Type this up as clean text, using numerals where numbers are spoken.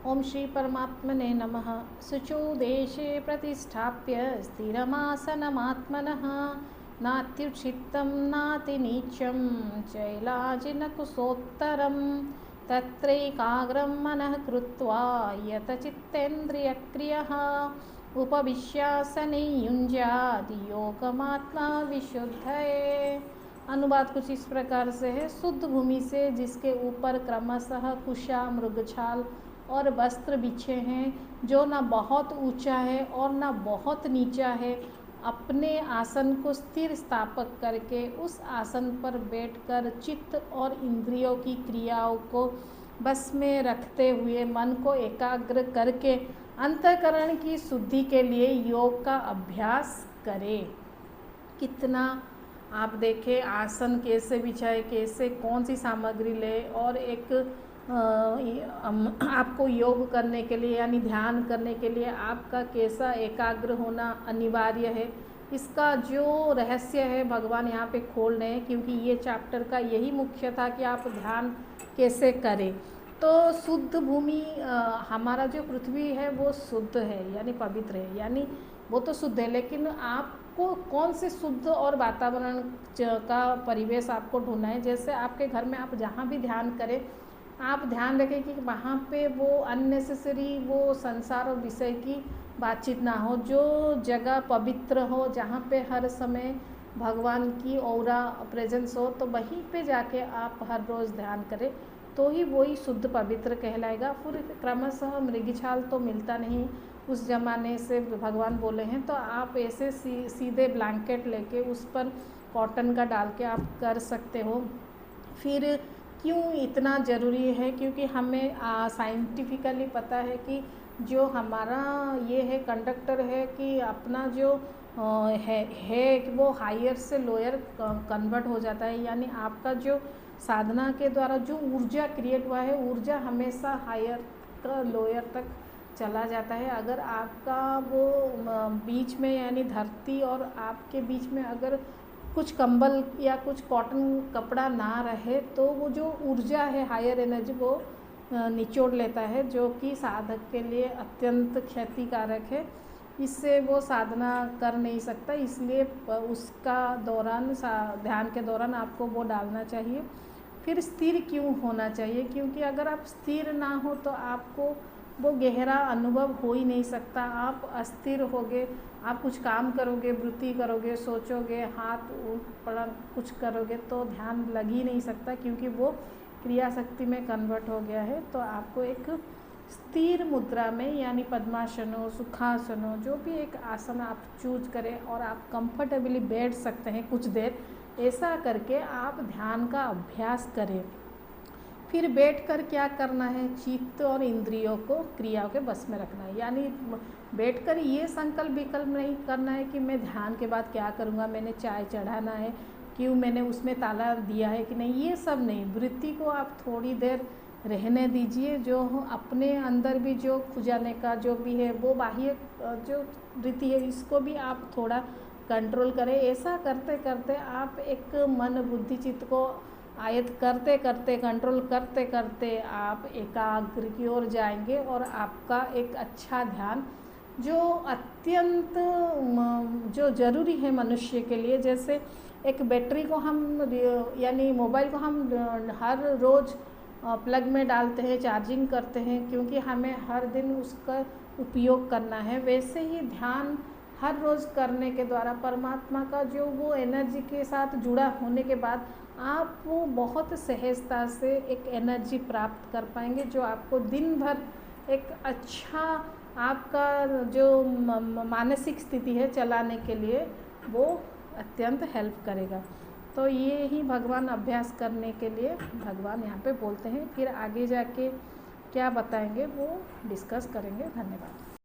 ओम श्री परमात्मने नमः। शुचौ देशे प्रतिष्ठाप्य स्थिरमासनमात्मनः नात्युच्छित्तं नातिनीचं चैलाजिनकुशोत्तरं तत्रैकाग्रं मनः कृत्वा यतचित्तेन्द्रियक्रियः उपविश्यासने युञ्जाद् योगमात्मा विशुद्धये। अनुवाद कुछ इस प्रकार से है। शुद्ध भूमि से जिसके ऊपर क्रमशः कुशा मृगछाल और वस्त्र बिछे हैं, जो न बहुत ऊंचा है और न बहुत नीचा है, अपने आसन को स्थिर स्थापक करके उस आसन पर बैठकर चित्त और इंद्रियों की क्रियाओं को बस में रखते हुए मन को एकाग्र करके अंतःकरण की शुद्धि के लिए योग का अभ्यास करें। कितना आप देखें, आसन कैसे बिछाए, कैसे कौन सी सामग्री ले, और एक आपको योग करने के लिए यानी ध्यान करने के लिए आपका कैसा एकाग्र होना अनिवार्य है, इसका जो रहस्य है भगवान यहाँ पे खोल रहे हैं। क्योंकि ये चैप्टर का यही मुख्य था कि आप ध्यान कैसे करें। तो शुद्ध भूमि, हमारा जो पृथ्वी है वो शुद्ध है यानी पवित्र है, यानी वो तो शुद्ध है, लेकिन आपको कौन से शुद्ध और वातावरण का परिवेश आपको ढूंढना है। जैसे आपके घर में आप जहाँ भी ध्यान करें, आप ध्यान रखें कि वहाँ पे वो अननेसेसरी वो संसार और विषय की बातचीत ना हो। जो जगह पवित्र हो, जहाँ पे हर समय भगवान की औरा प्रेजेंस हो, तो वहीं पे जाके आप हर रोज़ ध्यान करें, तो ही वही शुद्ध पवित्र कहलाएगा। फिर क्रमशः मृगछाल तो मिलता नहीं उस ज़माने से, भगवान बोले हैं, तो आप ऐसे सीधे ब्लैंकेट लेके उस पर कॉटन का डाल के आप कर सकते हो। फिर क्यों इतना ज़रूरी है, क्योंकि हमें साइंटिफिकली पता है कि जो हमारा ये है कंडक्टर है कि अपना जो है वो हायर से लोअर कन्वर्ट हो जाता है। यानी आपका जो साधना के द्वारा जो ऊर्जा क्रिएट हुआ है, ऊर्जा हमेशा हायर का लोअर तक चला जाता है। अगर आपका वो बीच में यानी धरती और आपके बीच में अगर कुछ कंबल या कुछ कॉटन कपड़ा ना रहे, तो वो जो ऊर्जा है हायर एनर्जी वो निचोड़ लेता है, जो कि साधक के लिए अत्यंत क्षतिकारक है। इससे वो साधना कर नहीं सकता। इसलिए उसका दौरान ध्यान के दौरान आपको वो डालना चाहिए। फिर स्थिर क्यों होना चाहिए, क्योंकि अगर आप स्थिर ना हो तो आपको वो गहरा अनुभव हो ही नहीं सकता। आप अस्थिर होगे, आप कुछ काम करोगे, वृत्ति करोगे, सोचोगे, हाथ पड़ा कुछ करोगे, तो ध्यान लग ही नहीं सकता, क्योंकि वो क्रिया शक्ति में कन्वर्ट हो गया है। तो आपको एक स्थिर मुद्रा में यानी पद्मासन हो, सुखासन हो, जो भी एक आसन आप चूज करें और आप कंफर्टेबली बैठ सकते हैं कुछ देर, ऐसा करके आप ध्यान का अभ्यास करें। फिर बैठकर क्या करना है, चित्त और इंद्रियों को क्रियाओं के बस में रखना है। यानी बैठकर ये संकल्प विकल्प नहीं करना है कि मैं ध्यान के बाद क्या करूँगा, मैंने चाय चढ़ाना है, क्यों मैंने उसमें ताला दिया है कि नहीं, ये सब नहीं। वृत्ति को आप थोड़ी देर रहने दीजिए। जो अपने अंदर भी जो खुजाने का जो भी है, वो बाह्य जो वृत्ति है, इसको भी आप थोड़ा कंट्रोल करें। ऐसा करते करते आप एक मन बुद्धि चित्त को आयत करते करते, कंट्रोल करते करते आप एकाग्र की ओर जाएंगे, और आपका एक अच्छा ध्यान जो अत्यंत जो ज़रूरी है मनुष्य के लिए। जैसे एक बैटरी को हम यानी मोबाइल को हम हर रोज़ प्लग में डालते हैं, चार्जिंग करते हैं, क्योंकि हमें हर दिन उसका उपयोग करना है, वैसे ही ध्यान हर रोज़ करने के द्वारा परमात्मा का जो वो एनर्जी के साथ जुड़ा होने के बाद आप वो बहुत सहजता से एक एनर्जी प्राप्त कर पाएंगे, जो आपको दिन भर एक अच्छा आपका जो मानसिक स्थिति है चलाने के लिए वो अत्यंत हेल्प करेगा। तो ये ही भगवान अभ्यास करने के लिए भगवान यहाँ पे बोलते हैं। फिर आगे जाके क्या बताएंगे वो डिस्कस करेंगे। धन्यवाद।